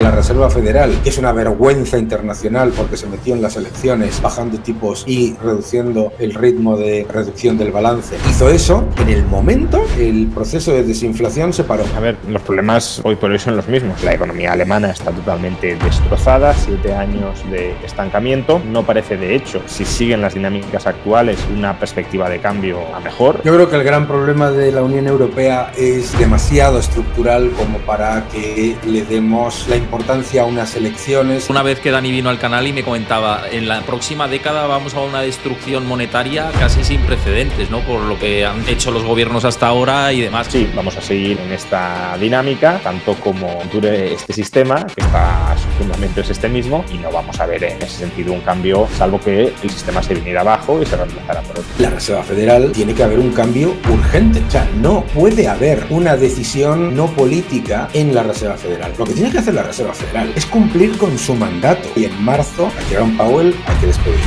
La Reserva Federal, que es una vergüenza internacional porque se metió en las elecciones bajando tipos y reduciendo el ritmo de reducción del balance, hizo eso. En el momento, el proceso de desinflación se paró. A ver, los problemas hoy por hoy son los mismos. La economía alemana está totalmente destrozada, 7 años de estancamiento. No parece, de hecho, si siguen las dinámicas actuales, una perspectiva de cambio a mejor. Yo creo que el gran problema de la Unión Europea es demasiado estructural como para que le demos la importancia a unas elecciones. Una vez que Dani vino al canal y me comentaba, en la próxima década vamos a una destrucción monetaria casi sin precedentes, ¿no? Por lo que han hecho los gobiernos hasta ahora y demás. Sí, vamos a seguir en esta dinámica, tanto como dure este sistema, que su fundamento es este mismo, y no vamos a ver en ese sentido un cambio, salvo que el sistema se viniera abajo y se reemplazara por otro. La Reserva Federal tiene que haber un cambio urgente. O sea, no puede haber una decisión no política en la Reserva Federal. Lo que tiene que hacer la Reserva Federal es cumplir con su mandato. Y en marzo, a Jerome Powell hay que despedir.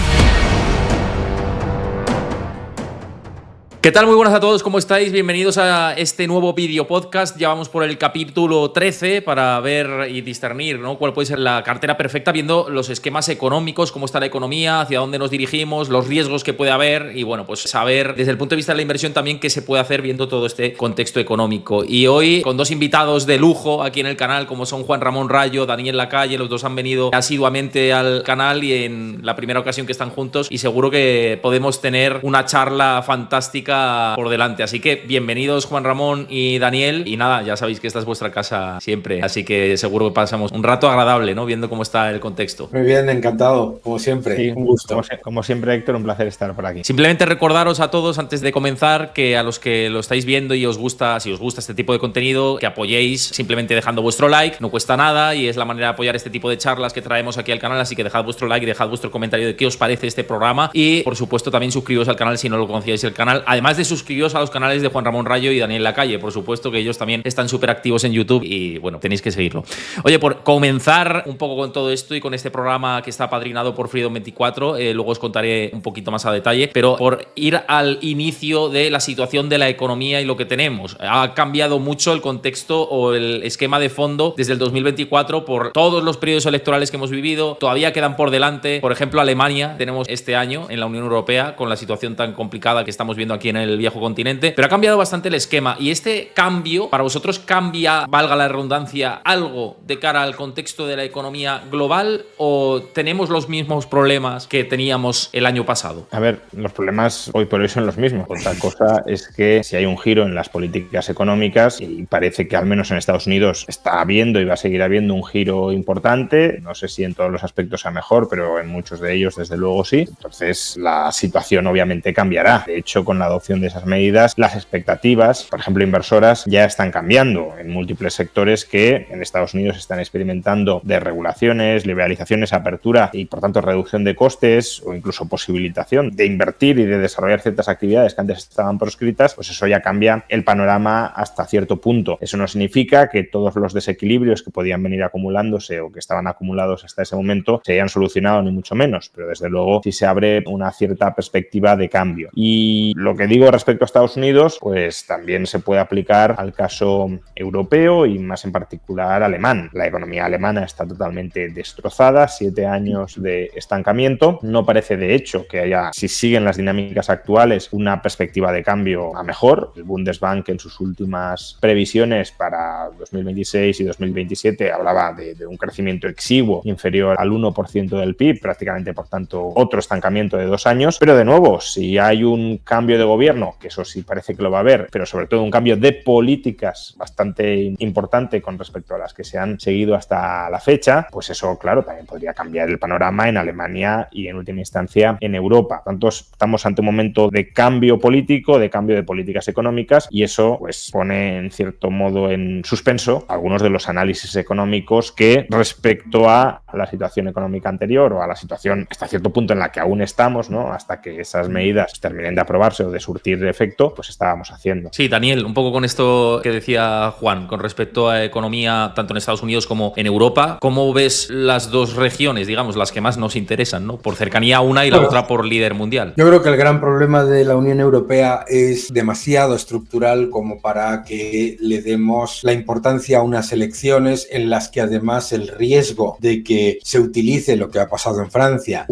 ¿Qué tal? Muy buenas a todos, ¿cómo estáis? Bienvenidos a este nuevo vídeo podcast. Ya vamos por el capítulo 13 para ver y discernir, ¿no?, cuál puede ser la cartera perfecta, viendo los esquemas económicos, cómo está la economía, hacia dónde nos dirigimos, los riesgos que puede haber y, bueno, pues saber desde el punto de vista de la inversión también qué se puede hacer viendo todo este contexto económico. Y hoy con dos invitados de lujo aquí en el canal, como son Juan Ramón Rayo, Daniel Lacalle. Los dos han venido asiduamente al canal y en la primera ocasión que están juntos, y seguro que podemos tener una charla fantástica por delante. Así que bienvenidos Juan Ramón y Daniel, y nada, ya sabéis que esta es vuestra casa siempre, así que seguro que pasamos un rato agradable, ¿no?, viendo cómo está el contexto. Muy bien, encantado, como siempre. Sí, un gusto. Como siempre, Héctor, un placer estar por aquí. Simplemente recordaros a todos, antes de comenzar, que a los que lo estáis viendo y os gusta, si os gusta este tipo de contenido, que apoyéis simplemente dejando vuestro like. No cuesta nada y es la manera de apoyar este tipo de charlas que traemos aquí al canal, así que dejad vuestro like y dejad vuestro comentario de qué os parece este programa, y por supuesto también suscribiros al canal si no lo conocíais el canal, además de suscribiros a los canales de Juan Ramón Rayo y Daniel Lacalle, por supuesto, que ellos también están súper activos en YouTube y, bueno, tenéis que seguirlo. Oye, por comenzar un poco con todo esto y con este programa que está apadrinado por Freedom 24, luego os contaré un poquito más a detalle, pero por ir al inicio de la situación de la economía y lo que tenemos. Ha cambiado mucho el contexto o el esquema de fondo desde el 2024 por todos los periodos electorales que hemos vivido. Todavía quedan por delante, por ejemplo, Alemania tenemos este año en la Unión Europea con la situación tan complicada que estamos viendo aquí en el viejo continente, pero ha cambiado bastante el esquema. Y este cambio, para vosotros, ¿cambia, valga la redundancia, algo de cara al contexto de la economía global, o tenemos los mismos problemas que teníamos el año pasado? A ver, los problemas hoy por hoy son los mismos. Otra cosa es que si hay un giro en las políticas económicas, y parece que al menos en Estados Unidos está habiendo y va a seguir habiendo un giro importante, no sé si en todos los aspectos sea mejor, pero en muchos de ellos desde luego sí, entonces la situación obviamente cambiará. De hecho, con la adopción de esas medidas, las expectativas, por ejemplo, inversoras, ya están cambiando en múltiples sectores que en Estados Unidos están experimentando desregulaciones, liberalizaciones, apertura y, por tanto, reducción de costes o incluso posibilitación de invertir y de desarrollar ciertas actividades que antes estaban proscritas. Pues eso ya cambia el panorama hasta cierto punto. Eso no significa que todos los desequilibrios que podían venir acumulándose o que estaban acumulados hasta ese momento se hayan solucionado, ni mucho menos, pero desde luego sí se abre una cierta perspectiva de cambio. Y lo que digo respecto a Estados Unidos, pues también se puede aplicar al caso europeo y más en particular alemán. La economía alemana está totalmente destrozada, 7 años de estancamiento. No parece, de hecho, que haya, si siguen las dinámicas actuales, una perspectiva de cambio a mejor. El Bundesbank en sus últimas previsiones para 2026 y 2027 hablaba de un crecimiento exiguo inferior al 1% del PIB, prácticamente, por tanto, otro estancamiento de 2 años. Pero de nuevo, si hay un cambio de gobierno, que eso sí parece que lo va a haber, pero sobre todo un cambio de políticas bastante importante con respecto a las que se han seguido hasta la fecha, pues eso, claro, también podría cambiar el panorama en Alemania y en última instancia en Europa. Tanto estamos ante un momento de cambio político, de cambio de políticas económicas, y eso pues pone en cierto modo en suspenso algunos de los análisis económicos que, respecto a la situación económica anterior o a la situación hasta cierto punto en la que aún estamos, ¿no?, hasta que esas medidas terminen de aprobarse o de surtir efecto, pues estábamos haciendo. Sí, Daniel, un poco con esto que decía Juan, con respecto a economía tanto en Estados Unidos como en Europa, ¿cómo ves las dos regiones, digamos, las que más nos interesan, ¿no? Por cercanía una y la otra por líder mundial. Yo creo que el gran problema de la Unión Europea es demasiado estructural como para que le demos la importancia a unas elecciones en las que además el riesgo de que se utilice lo que ha pasado en Francia,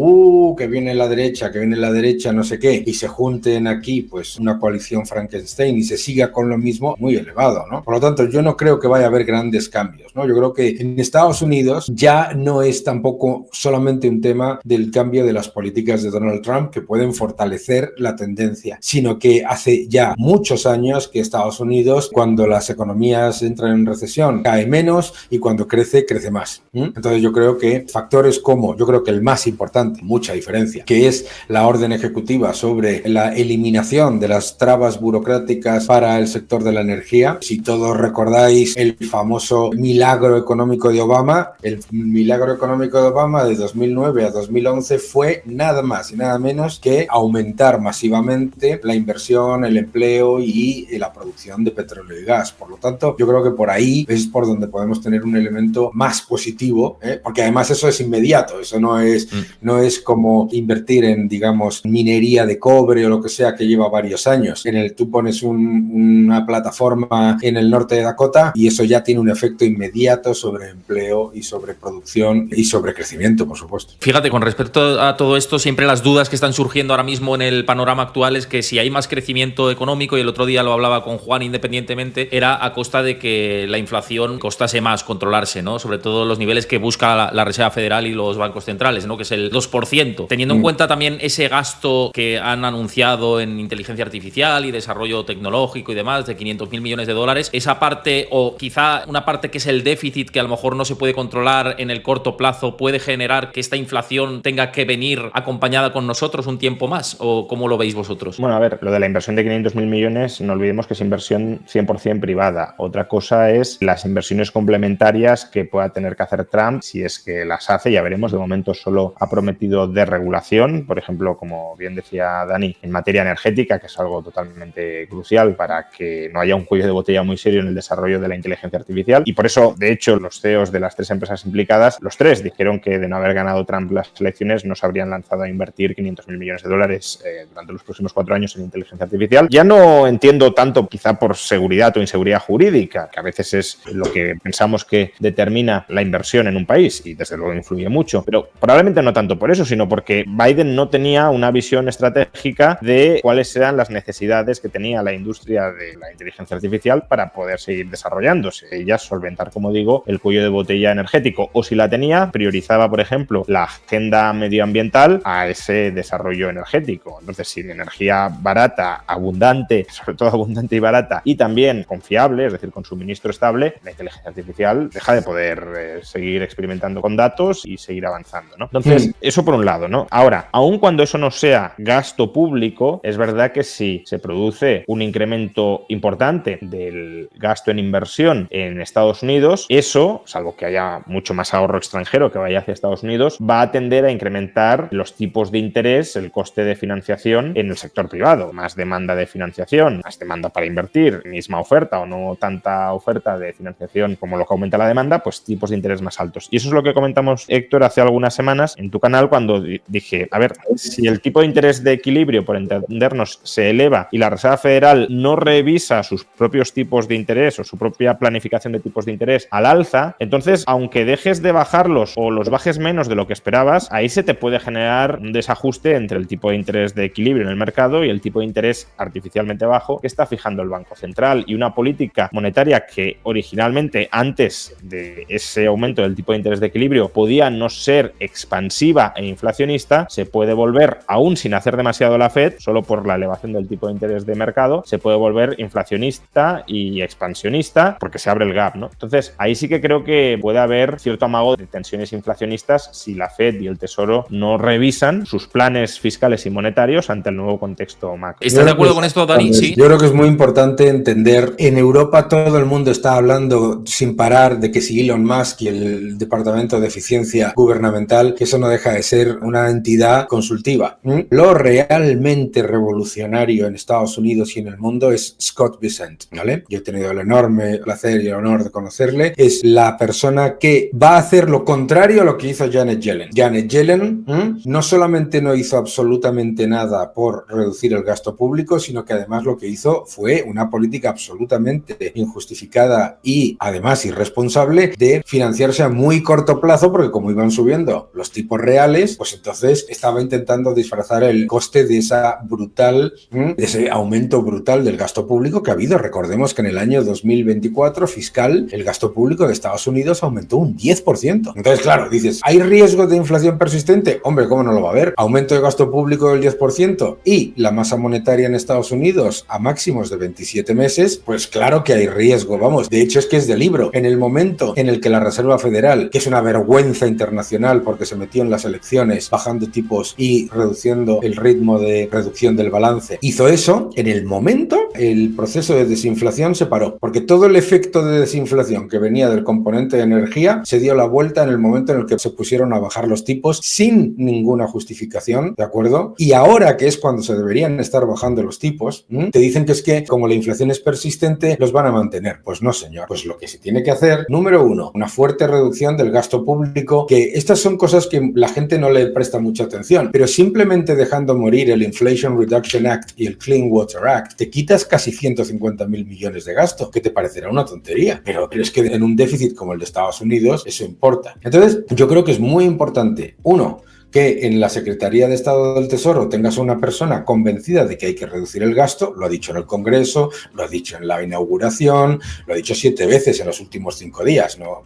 que viene la derecha, no sé qué, y se junten aquí pues una coalición Frankenstein y se siga con lo mismo, muy elevado, ¿no? Por lo tanto, yo no creo que vaya a haber grandes cambios, ¿no? Yo creo que en Estados Unidos ya no es tampoco solamente un tema del cambio de las políticas de Donald Trump que pueden fortalecer la tendencia, sino que hace ya muchos años que Estados Unidos, cuando las economías entran en recesión, cae menos y cuando crece, crece más. Entonces yo creo que factores como, yo creo que el más importante, mucha diferencia, que es la orden ejecutiva sobre la eliminación de las trabas burocráticas para el sector de la energía. Si todos recordáis el famoso milagro económico de Obama, el milagro económico de Obama de 2009 a 2011 fue nada más y nada menos que aumentar masivamente la inversión, el empleo y la producción de petróleo y gas. Por lo tanto, yo creo que por ahí es por donde podemos tener un elemento más positivo, porque además eso es inmediato, eso no es como invertir en, digamos, minería de cobre o lo que sea que lleva varios años. Tú pones una plataforma en el norte de Dakota y eso ya tiene un efecto inmediato sobre empleo y sobre producción y sobre crecimiento, por supuesto. Fíjate, con respecto a todo esto, siempre las dudas que están surgiendo ahora mismo en el panorama actual es que si hay más crecimiento económico, y el otro día lo hablaba con Juan independientemente, era a costa de que la inflación costase más controlarse, ¿no? Sobre todo los niveles que busca la Reserva Federal y los bancos centrales, ¿no? Que es el 2%. Teniendo en cuenta también ese gasto que han anunciado en inteligencia artificial y desarrollo tecnológico y demás, de 500.000 millones de dólares, esa parte, o quizá una parte que es el déficit que a lo mejor no se puede controlar en el corto plazo, puede generar que esta inflación tenga que venir acompañada con nosotros un tiempo más, ¿o cómo lo veis vosotros? Bueno, a ver, lo de la inversión de 500.000 millones, no olvidemos que es inversión 100% privada. Otra cosa es las inversiones complementarias que pueda tener que hacer Trump, si es que las hace, ya veremos. De momento solo ha prometido desregulación, por ejemplo, como bien decía Dani, en materia energética, que es algo totalmente crucial para que no haya un cuello de botella muy serio en el desarrollo de la inteligencia artificial. Y por eso, de hecho, los CEOs de las tres empresas implicadas, los tres dijeron que de no haber ganado Trump las elecciones no se habrían lanzado a invertir 500.000 millones de dólares durante los próximos 4 años en inteligencia artificial. Ya no entiendo tanto quizá por seguridad o inseguridad jurídica, que a veces es lo que pensamos que determina la inversión en un país y desde luego influye mucho, pero probablemente no tanto por eso, sino porque Biden no tenía una visión estratégica de cuáles eran las necesidades que tenía la industria de la inteligencia artificial para poder seguir desarrollándose. Ella solventar, como digo, el cuello de botella energético, o si la tenía, priorizaba, por ejemplo, la agenda medioambiental a ese desarrollo energético. Entonces, sin energía barata, abundante, sobre todo abundante y barata, y también confiable, es decir, con suministro estable, la inteligencia artificial deja de poder seguir experimentando con datos y seguir avanzando, ¿no? Entonces, eso por un lado, ¿no? Ahora, aun cuando eso no sea gasto público, es verdad que si se produce un incremento importante del gasto en inversión en Estados Unidos, eso, salvo que haya mucho más ahorro extranjero que vaya hacia Estados Unidos, va a tender a incrementar los tipos de interés, el coste de financiación en el sector privado. Más demanda de financiación, más demanda para invertir, misma oferta o no tanta oferta de financiación como lo que aumenta la demanda, pues tipos de interés más altos. Y eso es lo que comentamos, Héctor, hace algunas semanas en tu canal cuando dije, a ver, si el tipo de interés de equilibrio, por entendernos, se eleva y la Reserva Federal no revisa sus propios tipos de interés o su propia planificación de tipos de interés al alza, entonces, aunque dejes de bajarlos o los bajes menos de lo que esperabas, ahí se te puede generar un desajuste entre el tipo de interés de equilibrio en el mercado y el tipo de interés artificialmente bajo que está fijando el Banco Central, y una política monetaria que originalmente, antes de ese aumento del tipo de interés de equilibrio, podía no ser expansiva e inflacionista, se puede volver, aún sin hacer demasiado la Fed, solo por la elevación del tipo de interés de mercado, se puede volver inflacionista y expansionista porque se abre el gap, ¿no? Entonces, ahí sí que creo que puede haber cierto amago de tensiones inflacionistas si la Fed y el Tesoro no revisan sus planes fiscales y monetarios ante el nuevo contexto macro. ¿Estás de acuerdo con esto, Dani? Sí. Yo creo que es muy importante entender, en Europa todo el mundo está hablando sin parar de que si Elon Musk y el Departamento de Eficiencia Gubernamental, que eso no deja de ser una entidad consultiva. Lo realmente revolucionario revolucionario en Estados Unidos y en el mundo es Scott Bessent, ¿vale? Yo he tenido el enorme placer y el honor de conocerle. Es la persona que va a hacer lo contrario a lo que hizo Janet Yellen. Janet Yellen no solamente no hizo absolutamente nada por reducir el gasto público, sino que además lo que hizo fue una política absolutamente injustificada y además irresponsable de financiarse a muy corto plazo, porque como iban subiendo los tipos reales, pues entonces estaba intentando disfrazar el coste de de ese aumento brutal del gasto público que ha habido. Recordemos que en el año 2024 fiscal el gasto público de Estados Unidos aumentó un 10%. Entonces, claro, dices, ¿hay riesgo de inflación persistente? Hombre, ¿cómo no lo va a haber? Aumento de gasto público del 10% y la masa monetaria en Estados Unidos a máximos de 27 meses, pues claro que hay riesgo, vamos. De hecho, es que es de libro. En el momento en el que la Reserva Federal, que es una vergüenza internacional porque se metió en las elecciones bajando tipos y reduciendo el ritmo de reducción del balance, hizo eso, en el momento el proceso de desinflación se paró, porque todo el efecto de desinflación que venía del componente de energía se dio la vuelta en el momento en el que se pusieron a bajar los tipos sin ninguna justificación, ¿de acuerdo? Y ahora, que es cuando se deberían estar bajando los tipos, te dicen que es que como la inflación es persistente, los van a mantener. Pues no, señor. Pues lo que se tiene que hacer, número uno, una fuerte reducción del gasto público, que estas son cosas que la gente no le presta mucha atención, pero simplemente dejando morir el Inflation Reduction Act y el Clean Water Act, te quitas casi 150.000 millones de gasto, que te parecerá una tontería, pero es que en un déficit como el de Estados Unidos eso importa. Entonces, yo creo que es muy importante, uno, que en la Secretaría de Estado del Tesoro tengas una persona convencida de que hay que reducir el gasto, lo ha dicho en el Congreso, lo ha dicho en la inauguración, lo ha dicho 7 veces en los últimos 5 días, ¿no?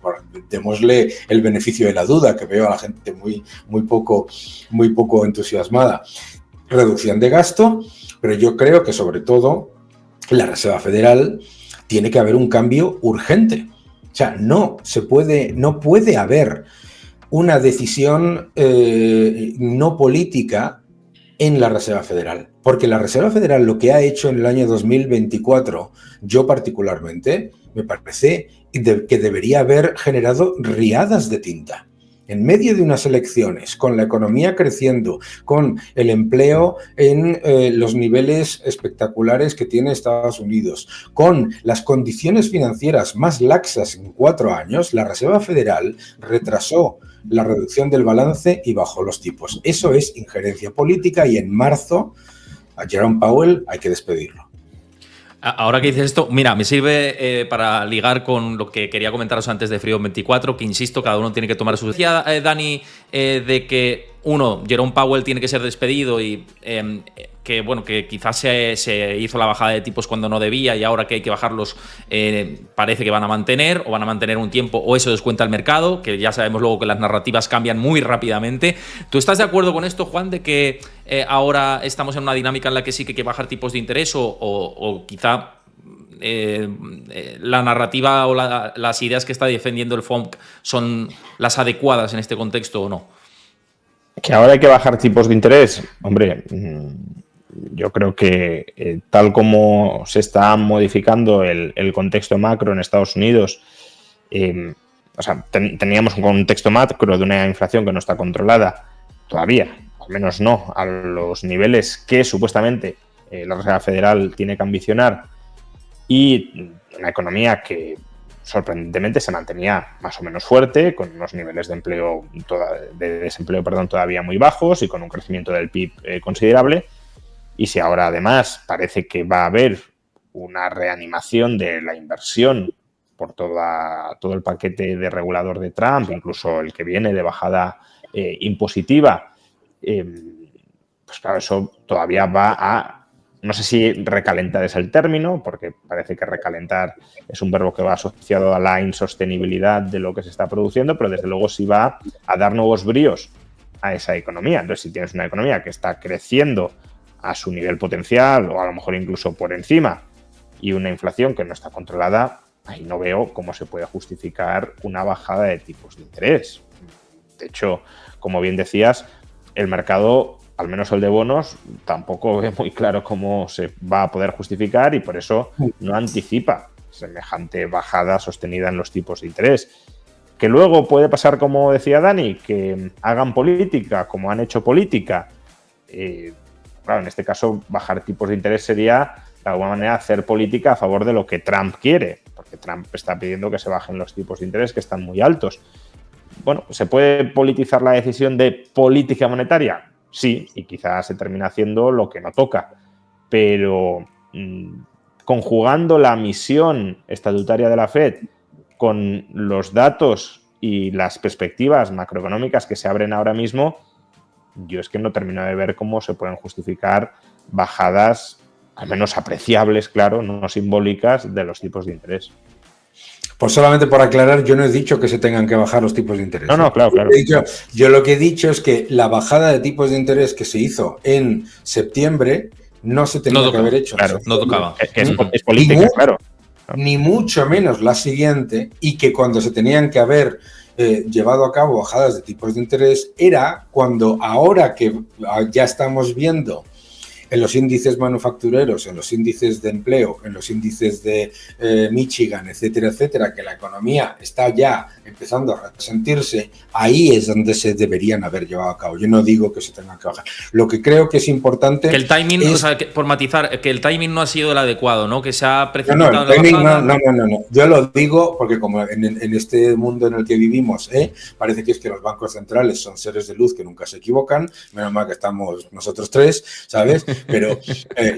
Démosle el beneficio de la duda, que veo a la gente muy poco entusiasmada. Reducción de gasto, pero yo creo que sobre todo la Reserva Federal tiene que haber un cambio urgente. O sea, no puede haber una decisión no política en la Reserva Federal. Porque la Reserva Federal lo que ha hecho en el año 2024, yo particularmente, me parece que debería haber generado riadas de tinta. En medio de unas elecciones, con la economía creciendo, con el empleo en los niveles espectaculares que tiene Estados Unidos, con las condiciones financieras más laxas en 4 años, la Reserva Federal retrasó la reducción del balance y bajó los tipos. Eso es injerencia política y en marzo a Jerome Powell hay que despedirlo. Ahora que dices esto, mira, me sirve para ligar con lo que quería comentaros antes de Frío 24, que insisto, cada uno tiene que tomar su decisión. Dani, de que uno, Jerome Powell tiene que ser despedido y que bueno, que quizás se hizo la bajada de tipos cuando no debía y ahora que hay que bajarlos parece que van a mantener un tiempo o eso descuenta el mercado, que ya sabemos luego que las narrativas cambian muy rápidamente. ¿Tú estás de acuerdo con esto, Juan, de que ahora estamos en una dinámica en la que sí que hay que bajar tipos de interés o quizá la narrativa o las ideas que está defendiendo el FOMC son las adecuadas en este contexto o no? Que ahora hay que bajar tipos de interés, hombre, yo creo que tal como se está modificando el contexto macro en Estados Unidos, teníamos un contexto macro de una inflación que no está controlada todavía, al menos no a los niveles que supuestamente la Reserva Federal tiene que ambicionar, y una economía que sorprendentemente se mantenía más o menos fuerte, con unos niveles de desempleo todavía muy bajos y con un crecimiento del PIB considerable. Y si ahora además parece que va a haber una reanimación de la inversión por todo el paquete de regulador de Trump, incluso el que viene de bajada impositiva, pues claro, eso todavía va a... No sé si recalentar es el término, porque parece que recalentar es un verbo que va asociado a la insostenibilidad de lo que se está produciendo, pero desde luego sí va a dar nuevos bríos a esa economía. Entonces, si tienes una economía que está creciendo a su nivel potencial o a lo mejor incluso por encima y una inflación que no está controlada, ahí no veo cómo se puede justificar una bajada de tipos de interés. De hecho, como bien decías, el mercado, al menos el de bonos, tampoco ve muy claro cómo se va a poder justificar y por eso no anticipa semejante bajada sostenida en los tipos de interés. Que luego puede pasar, como decía Dani, que hagan política como han hecho política, claro, en este caso bajar tipos de interés sería de alguna manera hacer política a favor de lo que Trump quiere, porque Trump está pidiendo que se bajen los tipos de interés que están muy altos. Bueno, ¿se puede politizar la decisión de política monetaria? Sí, y quizás se termina haciendo lo que no toca, pero conjugando la misión estatutaria de la Fed con los datos y las perspectivas macroeconómicas que se abren ahora mismo, yo es que no termino de ver cómo se pueden justificar bajadas, al menos apreciables, claro, no simbólicas, de los tipos de interés. Pues solamente por aclarar, yo no he dicho que se tengan que bajar los tipos de interés. No, claro. Yo lo que he dicho es que la bajada de tipos de interés que se hizo en septiembre no se tenía que haber hecho. Claro, no tocaba. Es política, claro. Ni mucho menos la siguiente, y que cuando se tenían que haber llevado a cabo bajadas de tipos de interés era cuando, ahora que ya estamos viendo en los índices manufactureros, en los índices de empleo, en los índices de Michigan, etcétera, etcétera, que la economía está ya empezando a resentirse, ahí es donde se deberían haber llevado a cabo. Yo no digo que se tengan que bajar. Lo que creo que es importante... Que el timing, es... o sea, por matizar, que el timing no ha sido el adecuado, ¿no? Que se ha precipitado No. Yo lo digo porque como en este mundo en el que vivimos, parece que es que los bancos centrales son seres de luz que nunca se equivocan, menos mal que estamos nosotros tres, ¿sabes? Pero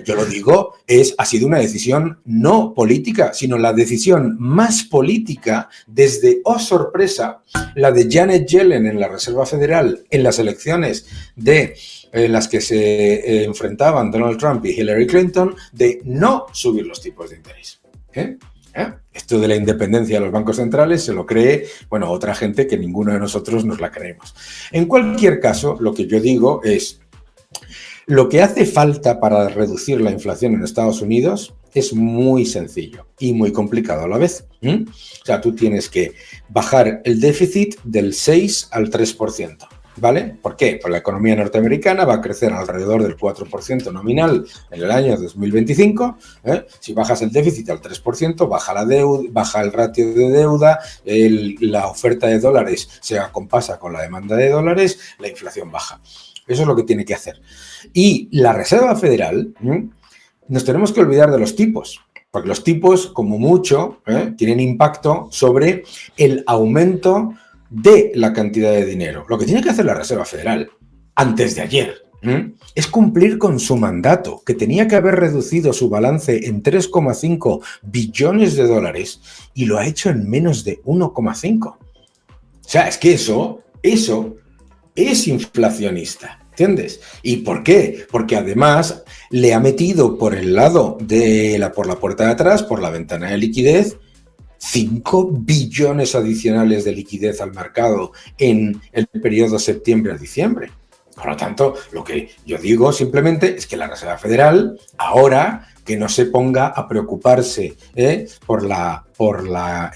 yo lo digo, ha sido una decisión no política, sino la decisión más política desde, oh sorpresa, la de Janet Yellen en la Reserva Federal en las elecciones en las que se enfrentaban Donald Trump y Hillary Clinton, de no subir los tipos de interés. Esto de la independencia de los bancos centrales se lo cree, bueno, otra gente que ninguno de nosotros nos la creemos. En cualquier caso, lo que yo digo es, lo que hace falta para reducir la inflación en Estados Unidos es muy sencillo y muy complicado a la vez. O sea, tú tienes que bajar el déficit del 6 al 3%. ¿Vale? ¿Por qué? Pues la economía norteamericana va a crecer alrededor del 4% nominal en el año 2025. Si bajas el déficit al 3%, baja la deuda, baja el ratio de deuda, la oferta de dólares se acompasa con la demanda de dólares, la inflación baja. Eso es lo que tiene que hacer. Y la Reserva Federal, nos tenemos que olvidar de los tipos, porque los tipos, como mucho, tienen impacto sobre el aumento de la cantidad de dinero. Lo que tiene que hacer la Reserva Federal antes de ayer es cumplir con su mandato, que tenía que haber reducido su balance en 3,5 billones de dólares y lo ha hecho en menos de 1,5. O sea, es que eso es inflacionista, ¿entiendes? ¿Y por qué? Porque además le ha metido por el lado por la puerta de atrás, por la ventana de liquidez, 5 billones adicionales de liquidez al mercado en el periodo septiembre a diciembre. Por lo tanto, lo que yo digo simplemente es que la Reserva Federal, ahora que no se ponga a preocuparse por la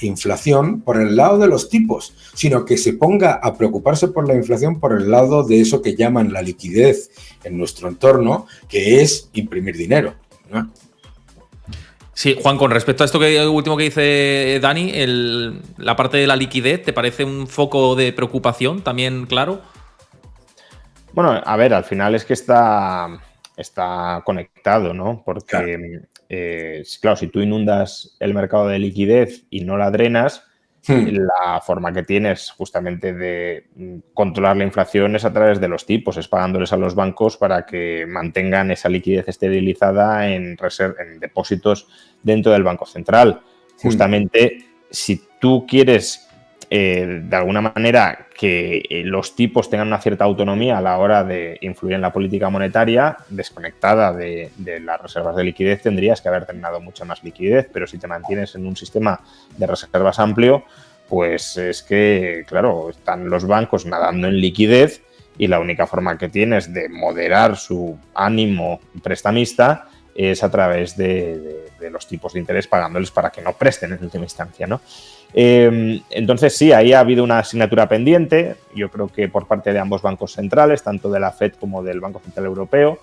inflación por el lado de los tipos, sino que se ponga a preocuparse por la inflación por el lado de eso que llaman la liquidez en nuestro entorno, que es imprimir dinero, ¿no? Sí, Juan, con respecto a esto último que dice Dani, la parte de la liquidez, ¿te parece un foco de preocupación también claro? Bueno, a ver, al final es que está conectado, ¿no? Porque, claro, si tú inundas el mercado de liquidez y no la drenas, la forma que tienes justamente de controlar la inflación es a través de los tipos, es pagándoles a los bancos para que mantengan esa liquidez esterilizada en depósitos dentro del Banco Central. Justamente, si tú quieres de alguna manera que los tipos tengan una cierta autonomía a la hora de influir en la política monetaria, desconectada de las reservas de liquidez, tendrías que haber drenado mucha más liquidez, pero si te mantienes en un sistema de reservas amplio, pues es que, claro, están los bancos nadando en liquidez y la única forma que tienes de moderar su ánimo prestamista es a través de los tipos de interés, pagándoles para que no presten en última instancia, ¿no? Entonces sí, ahí ha habido una asignatura pendiente, yo creo que por parte de ambos bancos centrales, tanto de la Fed como del Banco Central Europeo.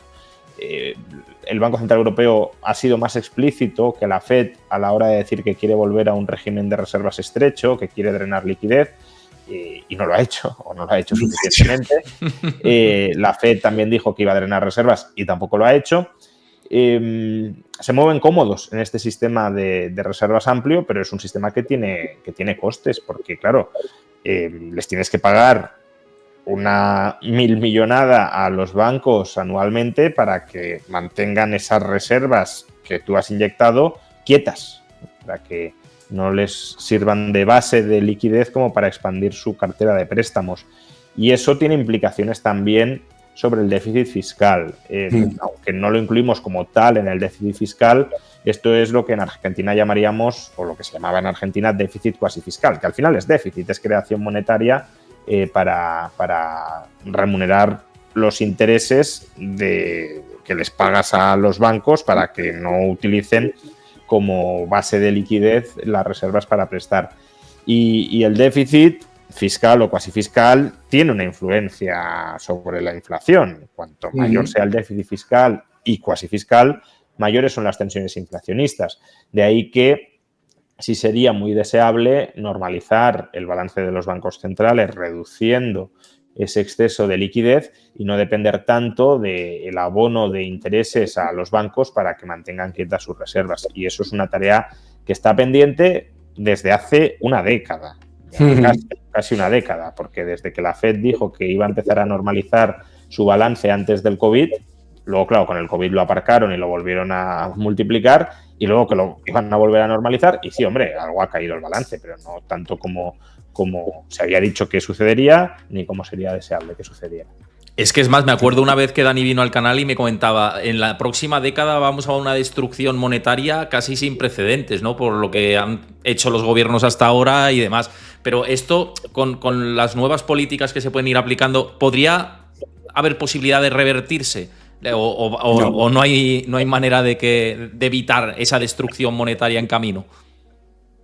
El Banco Central Europeo ha sido más explícito que la Fed a la hora de decir que quiere volver a un régimen de reservas estrecho, que quiere drenar liquidez, y no lo ha hecho, o no lo ha hecho suficientemente. La Fed también dijo que iba a drenar reservas y tampoco lo ha hecho. Se mueven cómodos en este sistema de reservas amplio, pero es un sistema que tiene costes, porque claro, les tienes que pagar una 1.000 millonada a los bancos anualmente para que mantengan esas reservas que tú has inyectado quietas, para que no les sirvan de base de liquidez como para expandir su cartera de préstamos. Y eso tiene implicaciones también sobre el déficit fiscal. Aunque no lo incluimos como tal en el déficit fiscal, esto es lo que en Argentina llamaríamos, o lo que se llamaba en Argentina, déficit cuasi fiscal, que al final es déficit, es creación monetaria para remunerar los intereses que les pagas a los bancos para que no utilicen como base de liquidez las reservas para prestar. Y el déficit fiscal o cuasi fiscal tiene una influencia sobre la inflación. Cuanto mayor sea el déficit fiscal y cuasi fiscal, mayores son las tensiones inflacionistas. De ahí que sí sería muy deseable normalizar el balance de los bancos centrales reduciendo ese exceso de liquidez y no depender tanto del abono de intereses a los bancos para que mantengan quietas sus reservas. Y eso es una tarea que está pendiente desde hace una década, casi una década, porque desde que la Fed dijo que iba a empezar a normalizar su balance antes del COVID, luego, claro, con el COVID lo aparcaron y lo volvieron a multiplicar y luego que lo iban a volver a normalizar y sí, hombre, algo ha caído el balance, pero no tanto como se había dicho que sucedería ni como sería deseable que sucediera. Es que es más, me acuerdo una vez que Dani vino al canal y me comentaba, en la próxima década vamos a una destrucción monetaria casi sin precedentes, ¿no? Por lo que han hecho los gobiernos hasta ahora y demás. Pero esto, con las nuevas políticas que se pueden ir aplicando, ¿podría haber posibilidad de revertirse? ¿O no hay manera de evitar esa destrucción monetaria en camino?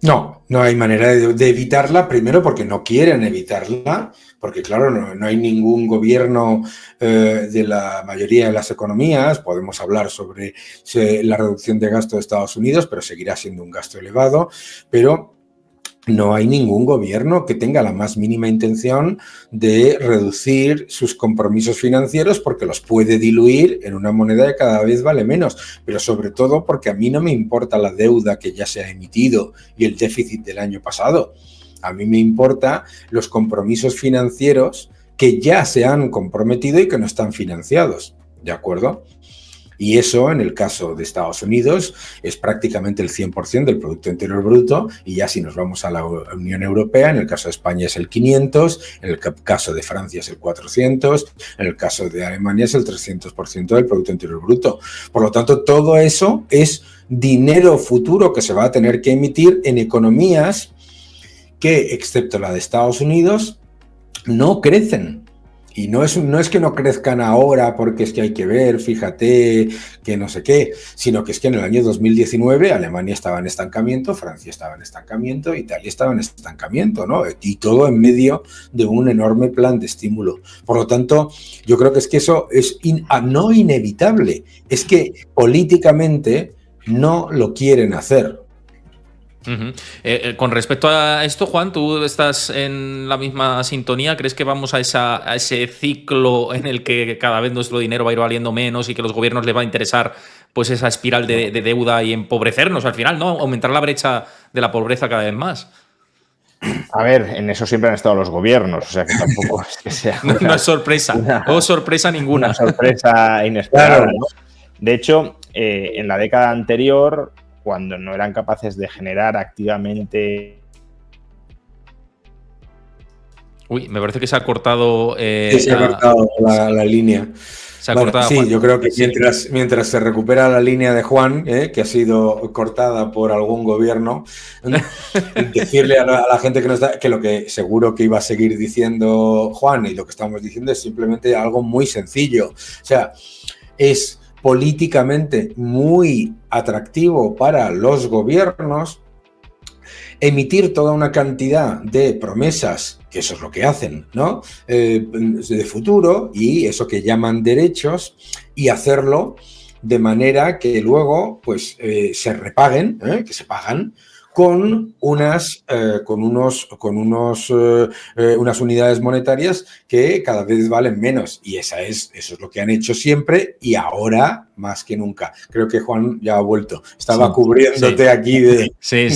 No hay manera de evitarla, primero porque no quieren evitarla, porque claro, no hay ningún gobierno de la mayoría de las economías, podemos hablar sobre la reducción de gasto de Estados Unidos, pero seguirá siendo un gasto elevado, pero no hay ningún gobierno que tenga la más mínima intención de reducir sus compromisos financieros porque los puede diluir en una moneda que cada vez vale menos, pero sobre todo porque a mí no me importa la deuda que ya se ha emitido y el déficit del año pasado. A mí me importa los compromisos financieros que ya se han comprometido y que no están financiados, ¿de acuerdo? Y eso, en el caso de Estados Unidos, es prácticamente el 100% del Producto Interior Bruto, y ya si nos vamos a la Unión Europea, en el caso de España es el 500, en el caso de Francia es el 400, en el caso de Alemania es el 300% del Producto Interior Bruto. Por lo tanto, todo eso es dinero futuro que se va a tener que emitir en economías que, excepto la de Estados Unidos, no crecen. Y no es que no crezcan ahora porque es que hay que ver, fíjate, que no sé qué, sino que es que en el año 2019 Alemania estaba en estancamiento, Francia estaba en estancamiento, Italia estaba en estancamiento, ¿no? Y todo en medio de un enorme plan de estímulo. Por lo tanto, yo creo que es que eso es no inevitable, es que políticamente no lo quieren hacer. Con respecto a esto, Juan, tú estás en la misma sintonía. ¿Crees que vamos a ese ciclo en el que cada vez nuestro dinero va a ir valiendo menos y que a los gobiernos les va a interesar pues esa espiral de deuda y empobrecernos al final, ¿no? Aumentar la brecha de la pobreza cada vez más? A ver, en eso siempre han estado los gobiernos, o sea que tampoco es que sea no es sorpresa, no sorpresa ninguna. Una sorpresa inesperada, ¿no? De hecho, en la década anterior, cuando no eran capaces de generar activamente... Uy, me parece que se ha cortado... se ha cortado la línea. Se ha cortado, sí, Juan. Yo creo que mientras se recupera la línea de Juan, que ha sido cortada por algún gobierno, decirle a la gente que no está, que lo que seguro que iba a seguir diciendo Juan y lo que estamos diciendo es simplemente algo muy sencillo. O sea, es políticamente muy atractivo para los gobiernos emitir toda una cantidad de promesas, que eso es lo que hacen, ¿no? De futuro, y eso que llaman derechos, y hacerlo de manera que luego pues se repaguen, que se pagan con unas unidades monetarias que cada vez valen menos. Y eso es lo que han hecho siempre y ahora más que nunca. Creo que Juan ya ha vuelto. Estaba cubriéndote aquí de... Sí.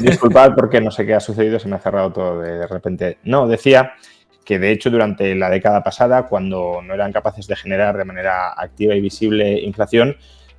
Disculpad porque no sé qué ha sucedido, se me ha cerrado todo de repente. No, decía que de hecho durante la década pasada, cuando no eran capaces de generar de manera activa y visible inflación,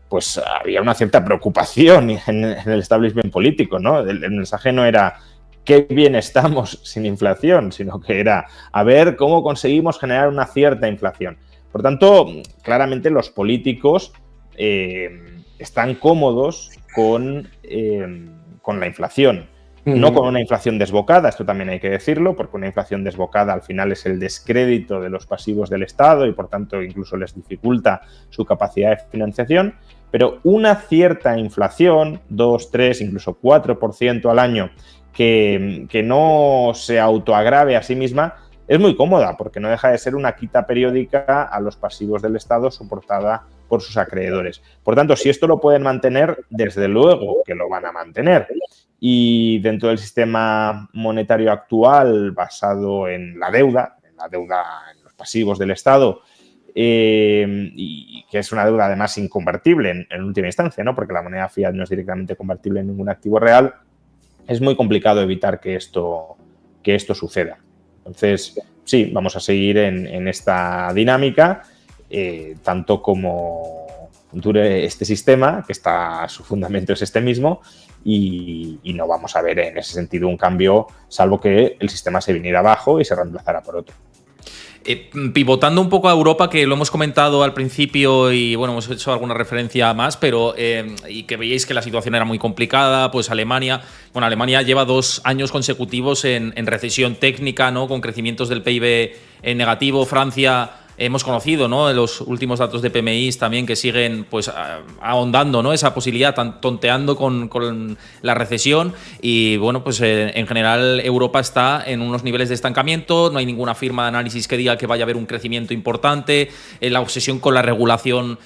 pues había una cierta preocupación en el establishment político, ¿no? El mensaje no era qué bien estamos sin inflación, sino que era a ver cómo conseguimos generar una cierta inflación. Por tanto, claramente los políticos están cómodos con la inflación. No con una inflación desbocada, esto también hay que decirlo, porque una inflación desbocada al final es el descrédito de los pasivos del Estado y por tanto incluso les dificulta su capacidad de financiación, pero una cierta inflación, 2, 3, incluso 4% al año, que no se autoagrave a sí misma, es muy cómoda porque no deja de ser una quita periódica a los pasivos del Estado soportada por sus acreedores. Por tanto, si esto lo pueden mantener, desde luego que lo van a mantener. Y dentro del sistema monetario actual, basado en la deuda, en los pasivos del Estado, y que es una deuda además inconvertible en última instancia, ¿no? Porque la moneda fiat no es directamente convertible en ningún activo real, es muy complicado evitar que esto suceda. Entonces, sí, vamos a seguir en esta dinámica, tanto como dure este sistema, que su fundamento es este mismo, y no vamos a ver en ese sentido un cambio, salvo que el sistema se viniera abajo y se reemplazara por otro. Pivotando un poco a Europa, que lo hemos comentado al principio y bueno, hemos hecho alguna referencia más, pero y que veíais que la situación era muy complicada, pues Alemania lleva 2 años consecutivos en recesión técnica, ¿no? Con crecimientos del PIB en negativo. Francia, hemos conocido, ¿no? Los últimos datos de PMI también que siguen pues ahondando, ¿no? Esa posibilidad, tonteando con la recesión y bueno, pues en general Europa está en unos niveles de estancamiento, no hay ninguna firma de análisis que diga que vaya a haber un crecimiento importante, la obsesión con la regulación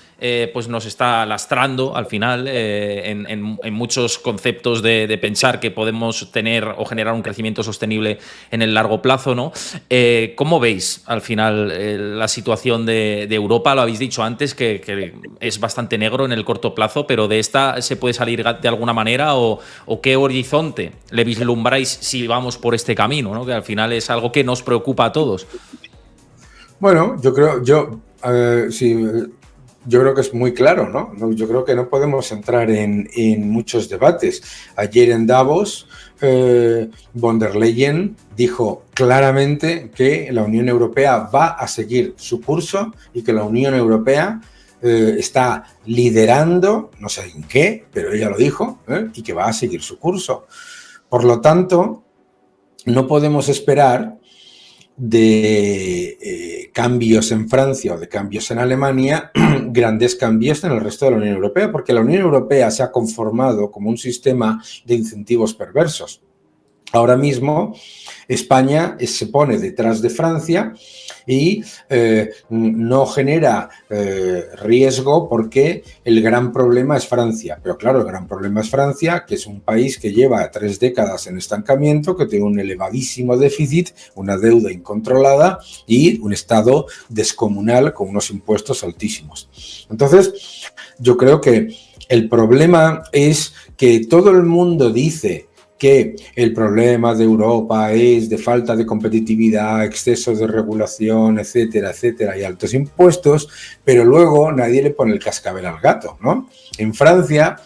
pues nos está lastrando al final en muchos conceptos de pensar que podemos tener o generar un crecimiento sostenible en el largo plazo, ¿no? ¿Cómo veis al final la situación de Europa? Lo habéis dicho antes, que es bastante negro en el corto plazo, pero ¿de esta se puede salir de alguna manera o qué horizonte le vislumbráis si vamos por este camino, ¿no? Que al final es algo que nos preocupa a todos? Bueno, yo creo que es muy claro, ¿no? Yo creo que no podemos entrar en muchos debates. Ayer en Davos, von der Leyen dijo claramente que la Unión Europea va a seguir su curso y que la Unión Europea está liderando, no sé en qué, pero ella lo dijo, y que va a seguir su curso. Por lo tanto, no podemos esperar de cambios en Francia o de cambios en Alemania, grandes cambios en el resto de la Unión Europea, porque la Unión Europea se ha conformado como un sistema de incentivos perversos. Ahora mismo España se pone detrás de Francia y no genera riesgo porque el gran problema es Francia. Pero claro, el gran problema es Francia, que es un país que lleva 3 décadas en estancamiento, que tiene un elevadísimo déficit, una deuda incontrolada y un Estado descomunal con unos impuestos altísimos. Entonces, yo creo que el problema es que todo el mundo dice que el problema de Europa es de falta de competitividad, exceso de regulación, etcétera, etcétera, y altos impuestos, pero luego nadie le pone el cascabel al gato, ¿no? En Francia,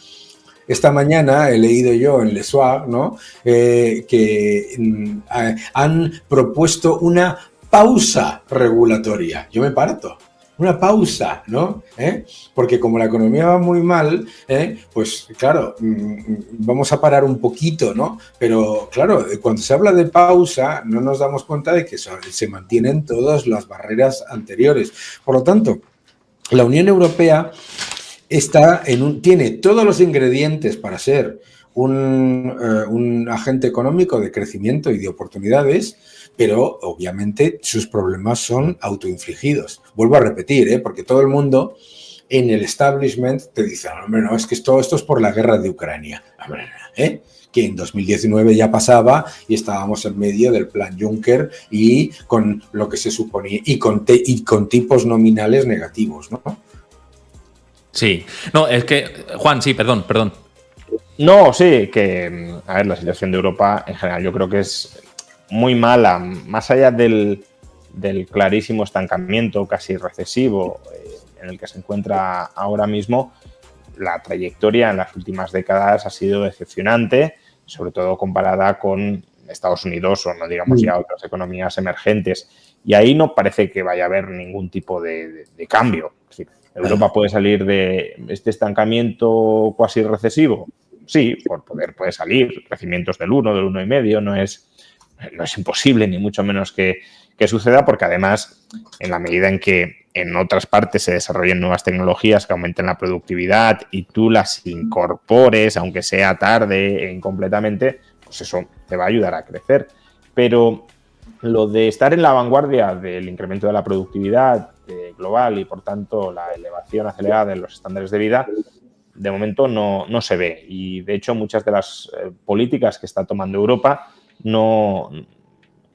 esta mañana he leído yo en Le Soir, ¿no? Que han propuesto una pausa regulatoria. Yo me parto. Una pausa, ¿no? Porque como la economía va muy mal, pues claro, vamos a parar un poquito, ¿no? Pero claro, cuando se habla de pausa, no nos damos cuenta de que se mantienen todas las barreras anteriores. Por lo tanto, la Unión Europea tiene todos los ingredientes para ser un agente económico de crecimiento y de oportunidades, pero obviamente sus problemas son autoinfligidos. Vuelvo a repetir, porque todo el mundo en el establishment te dice, hombre, no, es que todo esto es por la guerra de Ucrania. ¿Qué que en 2019 ya pasaba y estábamos en medio del plan Juncker y con lo que se suponía y con tipos nominales negativos, ¿no? Sí. No, es que, Juan, sí, perdón. No, sí, que, a ver, la situación de Europa en general yo creo que es muy mala, más allá del clarísimo estancamiento casi recesivo en el que se encuentra ahora mismo. La trayectoria en las últimas décadas ha sido decepcionante, sobre todo comparada con Estados Unidos o no digamos ya otras economías emergentes. Y ahí no parece que vaya a haber ningún tipo de cambio. Es decir, Europa puede salir de este estancamiento cuasi recesivo. Sí, puede salir crecimientos del 1, del 1,5, no es imposible, ni mucho menos que suceda, porque además, en la medida en que en otras partes se desarrollen nuevas tecnologías que aumenten la productividad y tú las incorpores, aunque sea tarde e incompletamente, pues eso te va a ayudar a crecer. Pero lo de estar en la vanguardia del incremento de la productividad global y, por tanto, la elevación acelerada de los estándares de vida, de momento no se ve. Y, de hecho, muchas de las políticas que está tomando Europa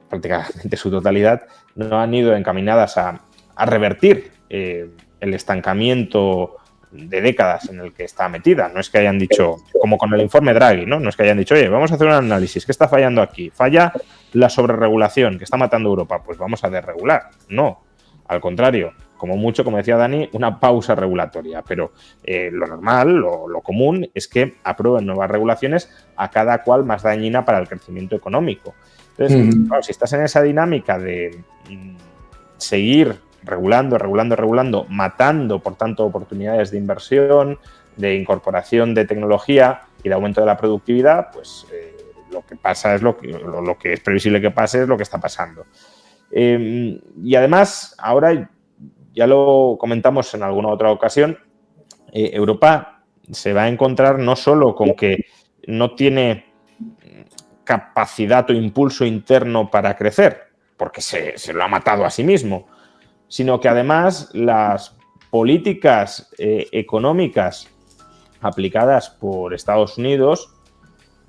prácticamente su totalidad, no han ido encaminadas a revertir el estancamiento de décadas en el que está metida. No es que hayan dicho, como con el informe Draghi, ¿no? No es que hayan dicho, oye, vamos a hacer un análisis, ¿qué está fallando aquí? Falla la sobreregulación que está matando a Europa, pues vamos a desregular. No, al contrario, como mucho, como decía Dani, una pausa regulatoria, pero lo normal, lo común, es que aprueben nuevas regulaciones a cada cual más dañina para el crecimiento económico. Entonces, claro, si estás en esa dinámica de seguir regulando, matando, por tanto, oportunidades de inversión, de incorporación de tecnología y de aumento de la productividad, pues lo que pasa es lo que es previsible que pase es lo que está pasando. Y además, ahora, ya lo comentamos en alguna otra ocasión, Europa se va a encontrar no solo con que no tiene capacidad o impulso interno para crecer, porque se lo ha matado a sí mismo, sino que además las políticas económicas aplicadas por Estados Unidos,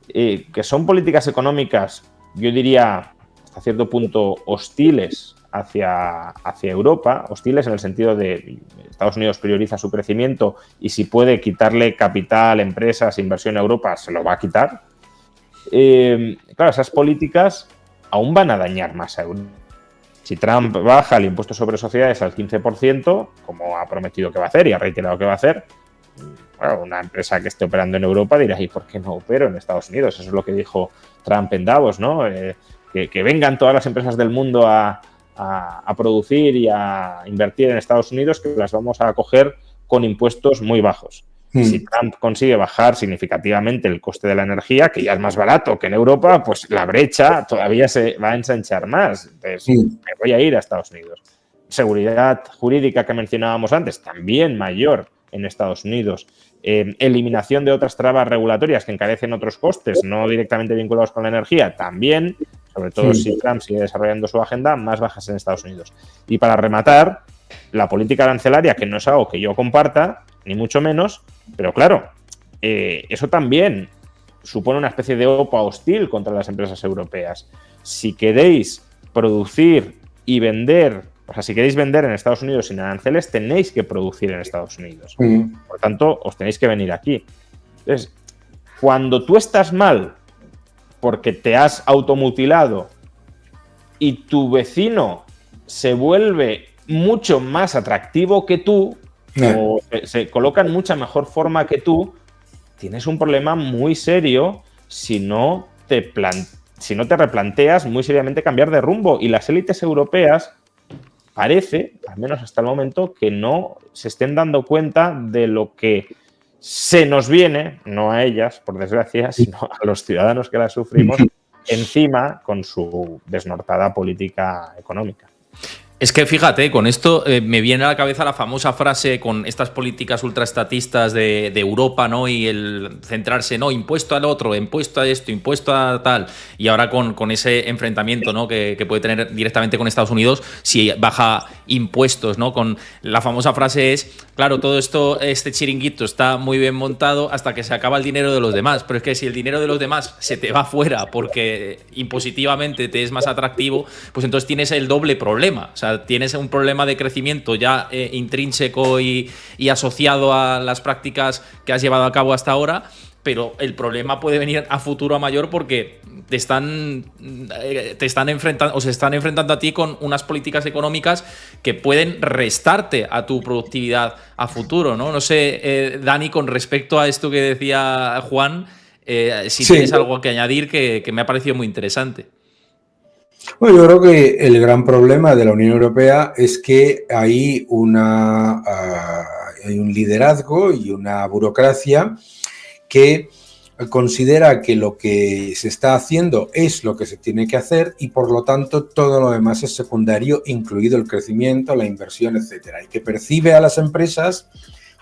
que son políticas económicas, yo diría, hasta cierto punto hostiles hacia Europa, hostiles en el sentido de Estados Unidos prioriza su crecimiento y si puede quitarle capital, empresas, inversión a Europa, se lo va a quitar. Claro, esas políticas aún van a dañar más a Europa. Si Trump baja el impuesto sobre sociedades al 15%, como ha prometido que va a hacer y ha reiterado que va a hacer, bueno, una empresa que esté operando en Europa dirá, ¿y por qué no opero en Estados Unidos? Eso es lo que dijo Trump en Davos, ¿no? Que vengan todas las empresas del mundo a producir y a invertir en Estados Unidos, que las vamos a acoger con impuestos muy bajos. Si Trump consigue bajar significativamente el coste de la energía, que ya es más barato que en Europa, pues la brecha todavía se va a ensanchar más. Entonces, me voy a ir a Estados Unidos. Seguridad jurídica que mencionábamos antes, también mayor en Estados Unidos. Eliminación de otras trabas regulatorias que encarecen otros costes, no directamente vinculados con la energía, también, sobre todo si Trump sigue desarrollando su agenda, más bajas en Estados Unidos. Y para rematar, la política arancelaria, que no es algo que yo comparta, ni mucho menos, pero claro, eso también supone una especie de OPA hostil contra las empresas europeas. Si queréis producir y vender, o sea, si queréis vender en Estados Unidos sin aranceles, tenéis que producir en Estados Unidos. Por tanto, os tenéis que venir aquí. Entonces, cuando tú estás mal porque te has automutilado y tu vecino se vuelve mucho más atractivo que tú, o se coloca en mucha mejor forma que tú, tienes un problema muy serio si no te replanteas muy seriamente cambiar de rumbo. Y las élites europeas parece, al menos hasta el momento, que no se estén dando cuenta de lo que se nos viene, no a ellas, por desgracia, sino a los ciudadanos que las sufrimos, encima con su desnortada política económica. Es que fíjate, con esto me viene a la cabeza la famosa frase con estas políticas ultraestatistas de Europa, ¿no? Y el centrarse, no, impuesto al otro, impuesto a esto, impuesto a tal. Y ahora con ese enfrentamiento, ¿no? que puede tener directamente con Estados Unidos, si baja impuestos, ¿no? Con la famosa frase es, claro, todo esto, este chiringuito está muy bien montado hasta que se acaba el dinero de los demás, pero es que si el dinero de los demás se te va fuera porque impositivamente te es más atractivo, pues entonces tienes el doble problema. O sea, tienes un problema de crecimiento ya intrínseco y asociado a las prácticas que has llevado a cabo hasta ahora, pero el problema puede venir a futuro a mayor porque te están enfrentando, o se están enfrentando a ti con unas políticas económicas que pueden restarte a tu productividad a futuro, ¿no? No sé, Dani, con respecto a esto que decía Juan, si tienes algo que añadir que me ha parecido muy interesante. Bueno, yo creo que el gran problema de la Unión Europea es que hay un liderazgo y una burocracia que considera que lo que se está haciendo es lo que se tiene que hacer y por lo tanto todo lo demás es secundario, incluido el crecimiento, la inversión, etcétera, y que percibe a las empresas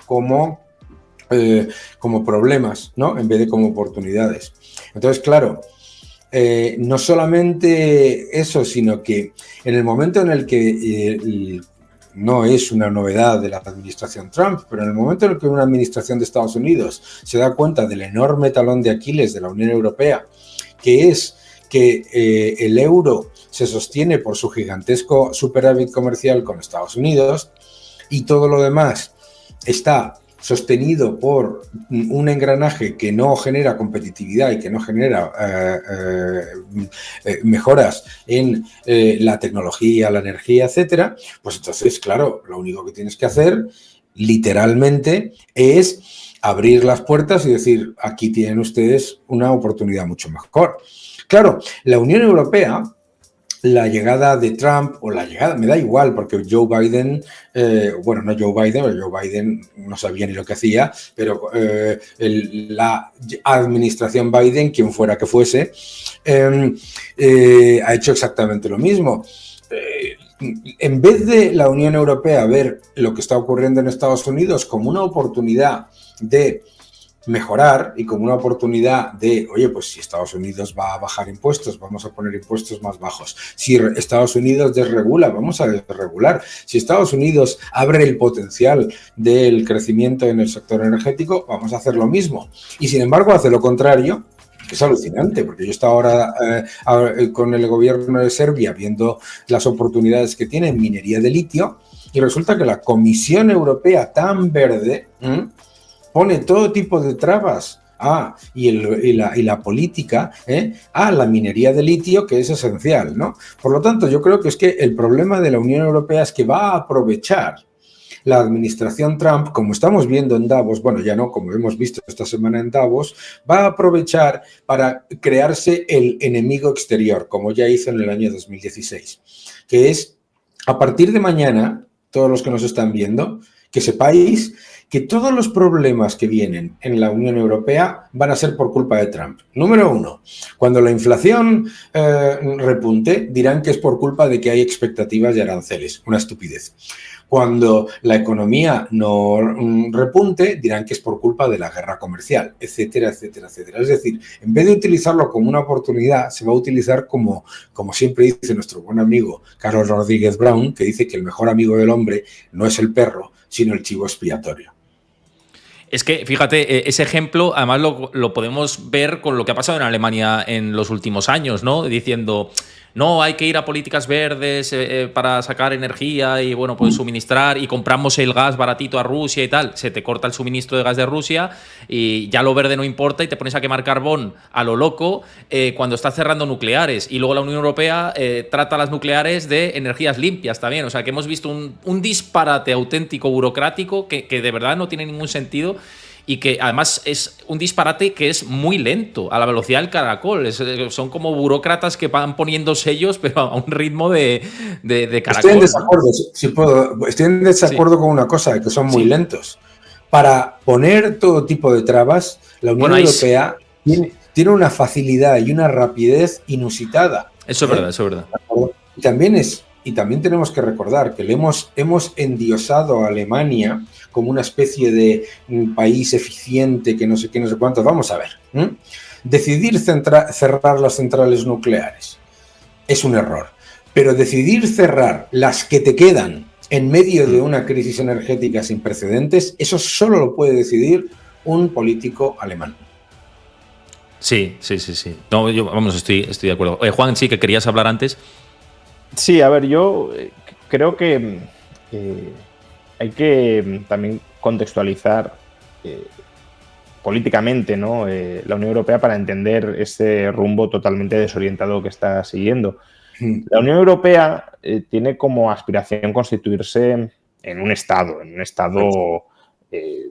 como problemas, ¿no? En vez de como oportunidades. Entonces, claro, no solamente eso, sino que en el momento en el que no es una novedad de la administración Trump, pero en el momento en el que una administración de Estados Unidos se da cuenta del enorme talón de Aquiles de la Unión Europea, que es que el euro se sostiene por su gigantesco superávit comercial con Estados Unidos y todo lo demás está sostenido por un engranaje que no genera competitividad y que no genera mejoras en la tecnología, la energía, etcétera, pues entonces, claro, lo único que tienes que hacer, literalmente, es abrir las puertas y decir, aquí tienen ustedes una oportunidad mucho mejor. Claro, la Unión Europea, la llegada de Trump, o la llegada, me da igual, porque Joe Biden, no Joe Biden no sabía ni lo que hacía, pero la administración Biden, quien fuera que fuese, ha hecho exactamente lo mismo. En vez de la Unión Europea ver lo que está ocurriendo en Estados Unidos como una oportunidad de mejorar y como una oportunidad de, oye, pues si Estados Unidos va a bajar impuestos, vamos a poner impuestos más bajos. Si Estados Unidos desregula, vamos a desregular. Si Estados Unidos abre el potencial del crecimiento en el sector energético, vamos a hacer lo mismo. Y sin embargo hace lo contrario, que es alucinante, porque yo he estado ahora con el gobierno de Serbia viendo las oportunidades que tiene en minería de litio y resulta que la Comisión Europea tan verde pone todo tipo de trabas y la política a la minería de litio, que es esencial, ¿no? Por lo tanto, yo creo que es que el problema de la Unión Europea es que va a aprovechar la administración Trump, como estamos viendo en Davos, bueno, ya no, como hemos visto esta semana en Davos, va a aprovechar para crearse el enemigo exterior, como ya hizo en el año 2016, que es, a partir de mañana, todos los que nos están viendo, que sepáis que todos los problemas que vienen en la Unión Europea van a ser por culpa de Trump. Número uno, cuando la inflación repunte, dirán que es por culpa de que hay expectativas de aranceles. Una estupidez. Cuando la economía no repunte, dirán que es por culpa de la guerra comercial, etcétera, etcétera, etcétera. Es decir, en vez de utilizarlo como una oportunidad, se va a utilizar como siempre dice nuestro buen amigo Carlos Rodríguez Brown, que dice que el mejor amigo del hombre no es el perro, sino el chivo expiatorio. Es que, fíjate, ese ejemplo además lo podemos ver con lo que ha pasado en Alemania en los últimos años, ¿no? Diciendo, no, hay que ir a políticas verdes para sacar energía y, bueno, pues suministrar y compramos el gas baratito a Rusia y tal. Se te corta el suministro de gas de Rusia y ya lo verde no importa y te pones a quemar carbón a lo loco cuando estás cerrando nucleares. Y luego la Unión Europea trata las nucleares de energías limpias también. O sea, que hemos visto un disparate auténtico burocrático que de verdad no tiene ningún sentido. Y que además es un disparate que es muy lento, a la velocidad del caracol. Son como burócratas que van poniendo sellos, pero a un ritmo de caracol. Estoy en desacuerdo, estoy en desacuerdo con una cosa, que son muy lentos. Para poner todo tipo de trabas, la Unión Europea tiene una facilidad y una rapidez inusitada. Eso es verdad, eso es verdad. Y también tenemos que recordar que hemos endiosado a Alemania como una especie de país eficiente que no sé qué, no sé cuánto. Vamos a ver. Decidir cerrar las centrales nucleares es un error, pero decidir cerrar las que te quedan en medio de una crisis energética sin precedentes, eso solo lo puede decidir un político alemán. Sí. No, yo, vamos, estoy de acuerdo. Juan, sí, que querías hablar antes. Sí, a ver, yo creo que hay que también contextualizar políticamente, ¿no? La Unión Europea para entender ese rumbo totalmente desorientado que está siguiendo. La Unión Europea tiene como aspiración constituirse en un Estado,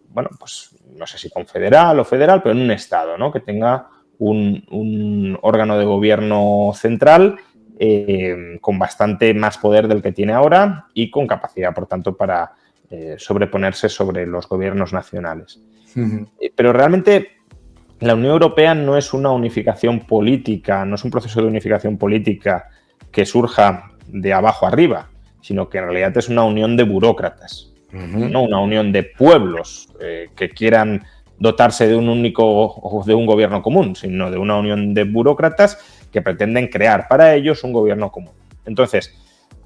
bueno, pues no sé si confederal o federal, pero en un Estado, ¿no? Que tenga un órgano de gobierno central con bastante más poder del que tiene ahora y con capacidad, por tanto, para sobreponerse sobre los gobiernos nacionales. Pero realmente la Unión Europea no es una unificación política, no es un proceso de unificación política que surja de abajo arriba, sino que en realidad es una unión de burócratas, no una unión de pueblos que quieran dotarse de un único o de un gobierno común, sino de una unión de burócratas que pretenden crear para ellos un gobierno común. Entonces,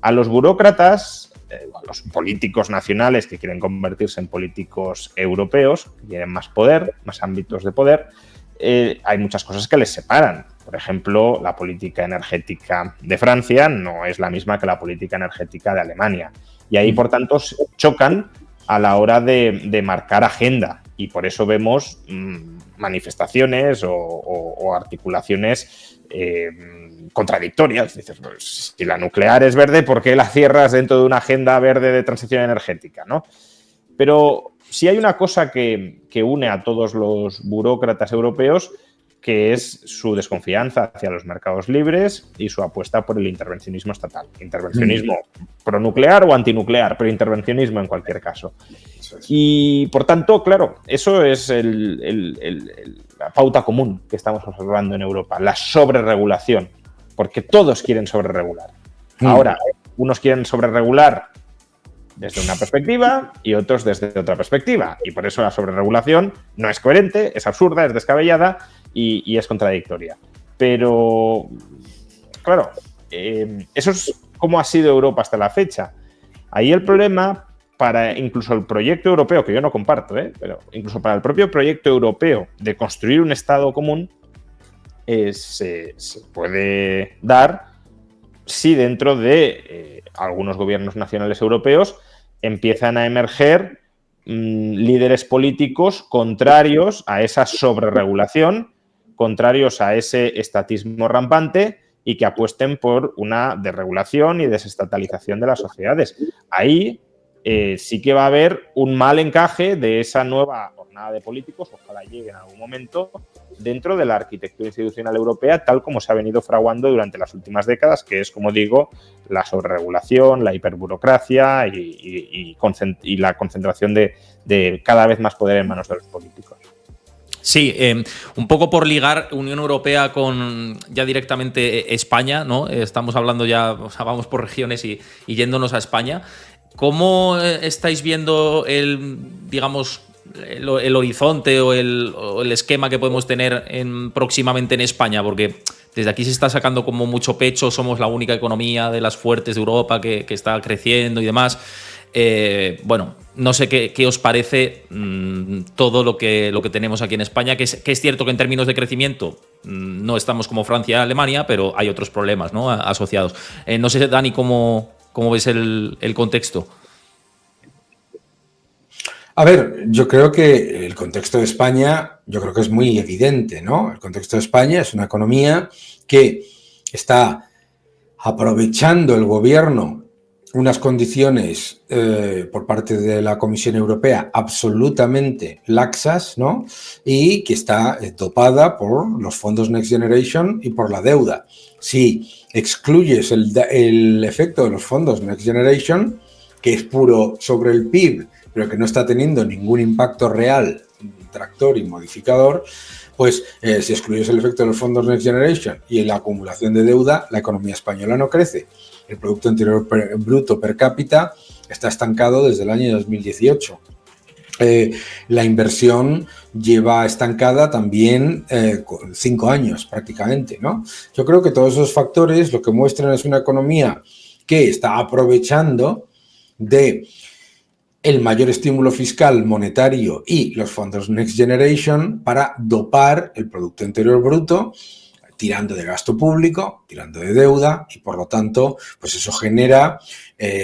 a los burócratas, a los políticos nacionales que quieren convertirse en políticos europeos, que quieren más poder, más ámbitos de poder, hay muchas cosas que les separan. Por ejemplo, la política energética de Francia no es la misma que la política energética de Alemania. Y ahí, por tanto, chocan a la hora de marcar agenda. Y por eso vemos manifestaciones o articulaciones contradictorias. Dices, pues, si la nuclear es verde, ¿por qué la cierras dentro de una agenda verde de transición energética, ¿no? Pero sí hay una cosa que une a todos los burócratas europeos, que es su desconfianza hacia los mercados libres y su apuesta por el intervencionismo estatal. Intervencionismo pronuclear o antinuclear, pero intervencionismo en cualquier caso. Y, por tanto, claro, eso es la pauta común que estamos observando en Europa, la sobreregulación, porque todos quieren sobreregular. Ahora, unos quieren sobreregular desde una perspectiva y otros desde otra perspectiva. Y por eso la sobreregulación no es coherente, es absurda, es descabellada y es contradictoria. Pero, claro, eso es cómo ha sido Europa hasta la fecha. Ahí el problema para incluso el proyecto europeo, que yo no comparto, pero incluso para el propio proyecto europeo de construir un Estado común, se puede dar si dentro de algunos gobiernos nacionales europeos empiezan a emerger líderes políticos contrarios a esa sobreregulación, contrarios a ese estatismo rampante y que apuesten por una desregulación y desestatalización de las sociedades. Ahí sí que va a haber un mal encaje de esa nueva jornada de políticos, ojalá llegue en algún momento, dentro de la arquitectura institucional europea, tal como se ha venido fraguando durante las últimas décadas, que es, como digo, la sobreregulación, la hiperburocracia y la concentración de cada vez más poder en manos de los políticos. Sí, un poco por ligar Unión Europea con ya directamente España, ¿no? Estamos hablando ya, o sea, vamos por regiones y yéndonos a España. ¿Cómo estáis viendo el horizonte o el esquema que podemos tener próximamente en España? Porque desde aquí se está sacando como mucho pecho, somos la única economía de las fuertes de Europa que está creciendo y demás. Bueno, no sé qué os parece todo lo que tenemos aquí en España, que es cierto que en términos de crecimiento no estamos como Francia y Alemania, pero hay otros problemas, ¿no?, asociados. No sé, Dani, ¿cómo ves el contexto? A ver, yo creo que el contexto de España, yo creo que es muy evidente, ¿no? El contexto de España es una economía que está aprovechando el gobierno unas condiciones por parte de la Comisión Europea absolutamente laxas, ¿no? Y que está dopada por los fondos Next Generation y por la deuda. Si excluyes el efecto de los fondos Next Generation, que es puro sobre el PIB, pero que no está teniendo ningún impacto real, tractor y modificador, pues si excluyes el efecto de los fondos Next Generation y la acumulación de deuda, la economía española no crece. El Producto Interior Bruto per cápita está estancado desde el año 2018. La inversión lleva estancada también 5 años prácticamente, ¿no? Yo creo que todos esos factores lo que muestran es una economía que está aprovechando de el mayor estímulo fiscal monetario y los fondos Next Generation para dopar el Producto Interior Bruto, tirando de gasto público, tirando de deuda, y por lo tanto, pues eso genera,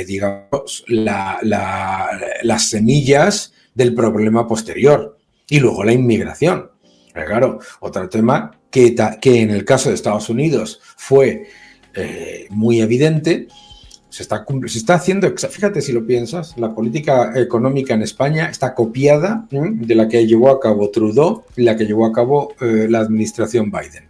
digamos, las semillas del problema posterior. Y luego la inmigración. Pero claro, otro tema que en el caso de Estados Unidos fue muy evidente. Se está haciendo, fíjate si lo piensas, la política económica en España está copiada de la que llevó a cabo Trudeau y la que llevó a cabo la administración Biden.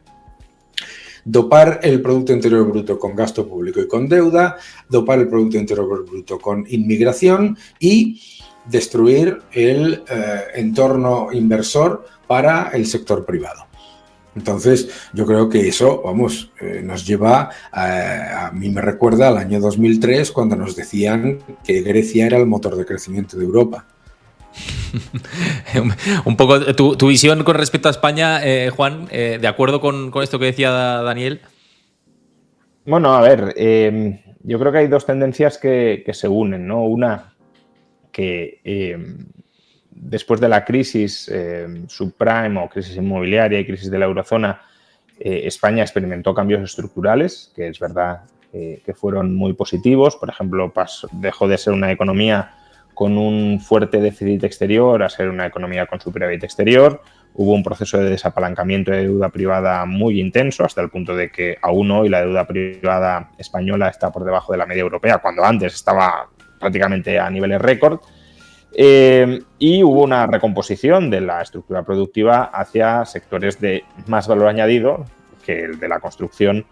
Dopar el Producto Interior Bruto con gasto público y con deuda, dopar el Producto Interior Bruto con inmigración y destruir el entorno inversor para el sector privado. Entonces, yo creo que eso, vamos, nos lleva, a mí me recuerda al año 2003, cuando nos decían que Grecia era el motor de crecimiento de Europa. Un poco tu visión con respecto a España, Juan, ¿de acuerdo con esto que decía Daniel? Bueno, a ver, yo creo que hay dos tendencias que se unen, ¿no? Una, que después de la crisis subprime o crisis inmobiliaria y crisis de la eurozona, España experimentó cambios estructurales, que es verdad que fueron muy positivos. Por ejemplo, dejó de ser una economía con un fuerte déficit exterior a ser una economía con superávit exterior. Hubo un proceso de desapalancamiento de deuda privada muy intenso, hasta el punto de que aún hoy la deuda privada española está por debajo de la media europea, cuando antes estaba prácticamente a niveles récord. Y hubo una recomposición de la estructura productiva hacia sectores de más valor añadido que el de la construcción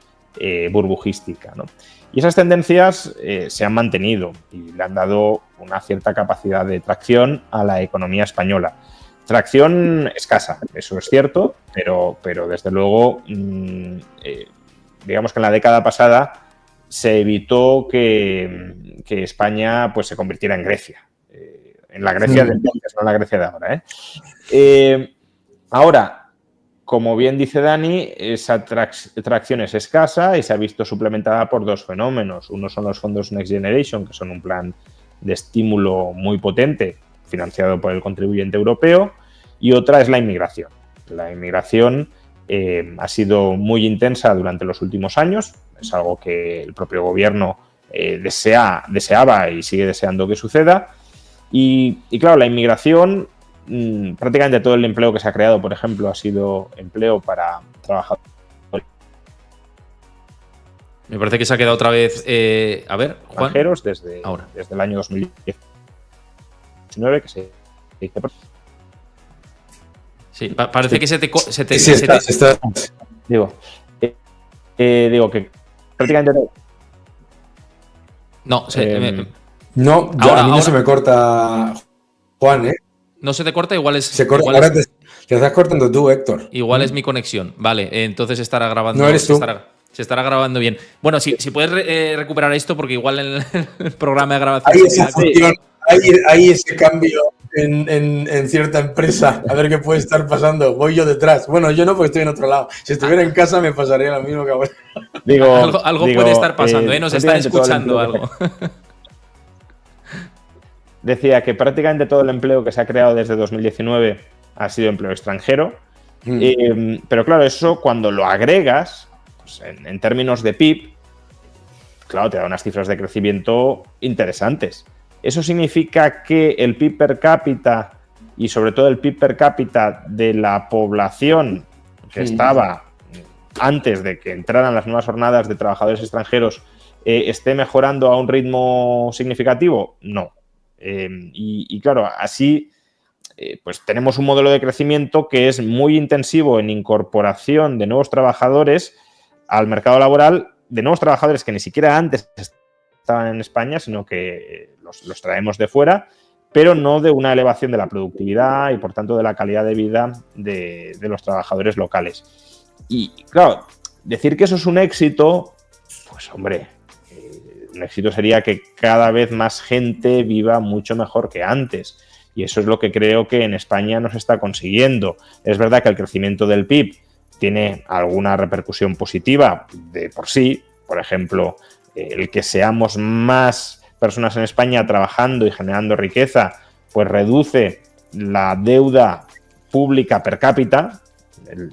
burbujística, ¿no? Y esas tendencias se han mantenido y le han dado una cierta capacidad de tracción a la economía española. Tracción escasa, eso es cierto, pero desde luego, digamos que en la década pasada se evitó que España pues, se convirtiera en Grecia. En la Grecia de entonces, no en la Grecia de ahora. Ahora, como bien dice Dani, esa tracción es escasa y se ha visto suplementada por dos fenómenos. Uno son los fondos Next Generation, que son un plan de estímulo muy potente, financiado por el contribuyente europeo, y otra es la inmigración. La inmigración ha sido muy intensa durante los últimos años, es algo que el propio gobierno deseaba y sigue deseando que suceda. Y claro, la inmigración, prácticamente todo el empleo que se ha creado, por ejemplo, ha sido empleo para trabajadores. Me parece que se ha quedado otra vez, a ver, Juan. Extranjeros desde el año 2019, que se dice. Sí, parece que se te... Digo que prácticamente... No, no, a mí no se me corta, Juan, ¿eh? No se te corta, igual es... Se corta, ahora te estás cortando tú, Héctor. Igual es mi conexión. Vale, entonces estará grabando... No eres tú. Se estará grabando bien. Bueno, si puedes recuperar esto, porque igual en el programa de grabación... Hay ese cambio en cierta empresa. A ver qué puede estar pasando. Voy yo detrás. Bueno, yo no, porque estoy en otro lado. Si estuviera en casa me pasaría lo mismo que ahora. Algo puede estar pasando, ¿eh? Nos están escuchando algo. Decía que prácticamente todo el empleo que se ha creado desde 2019 ha sido empleo extranjero. Pero claro, eso cuando lo agregas, pues en términos de PIB, claro, te da unas cifras de crecimiento interesantes. Eso significa que el PIB per cápita y sobre todo el PIB per cápita de la población que estaba antes de que entraran las nuevas jornadas de trabajadores extranjeros esté mejorando a un ritmo significativo. No. Y claro, así pues tenemos un modelo de crecimiento que es muy intensivo en incorporación de nuevos trabajadores al mercado laboral, de nuevos trabajadores que ni siquiera antes estaban en España, sino que los traemos de fuera, pero no de una elevación de la productividad y por tanto de la calidad de vida de los trabajadores locales. Y claro, decir que eso es un éxito, pues hombre, un éxito sería que cada vez más gente viva mucho mejor que antes. Y eso es lo que creo que en España no se está consiguiendo. Es verdad que el crecimiento del PIB tiene alguna repercusión positiva de por sí. Por ejemplo, el que seamos más personas en España trabajando y generando riqueza, pues reduce la deuda pública per cápita,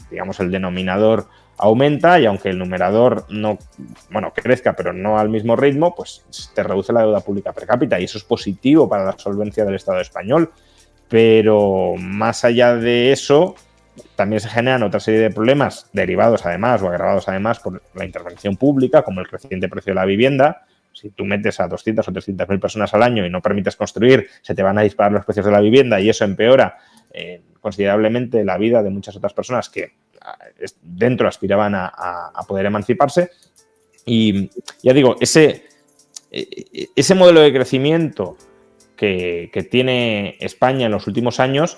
digamos el denominador aumenta, y aunque el numerador no, bueno, crezca, pero no al mismo ritmo, pues te reduce la deuda pública per cápita, y eso es positivo para la solvencia del Estado español. Pero más allá de eso, también se generan otra serie de problemas derivados además o agravados además por la intervención pública, como el creciente precio de la vivienda. Si tú metes a 200 o 300.000 personas al año y no permites construir, se te van a disparar los precios de la vivienda, y eso empeora considerablemente la vida de muchas otras personas que dentro aspiraban a poder emanciparse. Y ya digo, ese modelo de crecimiento que tiene España en los últimos años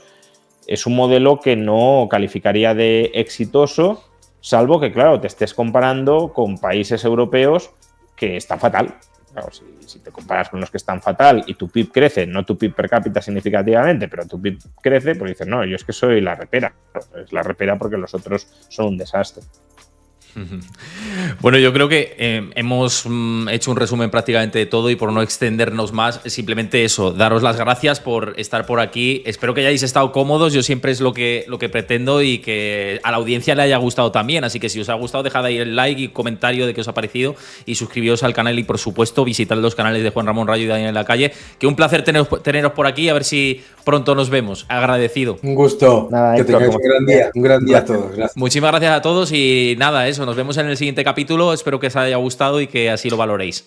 es un modelo que no calificaría de exitoso, salvo que, claro, te estés comparando con países europeos que están fatal. Claro, si te comparas con los que están fatal y tu PIB crece, no tu PIB per cápita significativamente, pero tu PIB crece, pues dices, no, yo es que soy la repera. Es la repera porque los otros son un desastre. Bueno, yo creo que hemos hecho un resumen prácticamente de todo, y por no extendernos más, simplemente eso, daros las gracias por estar por aquí. Espero que hayáis estado cómodos, yo siempre es lo que pretendo, y que a la audiencia le haya gustado también, así que si os ha gustado, dejad ahí el like y comentario de qué os ha parecido, y suscribiros al canal, y por supuesto visitad los canales de Juan Ramón Rayo y Daniel Lacalle, que un placer teneros por aquí, a ver si pronto nos vemos. Agradecido. Un gusto. Nada, que Héctor, tengáis un gran día a todos. Gracias. Muchísimas gracias a todos, y nada, eso, nos vemos en el siguiente capítulo. Espero que os haya gustado y que así lo valoréis.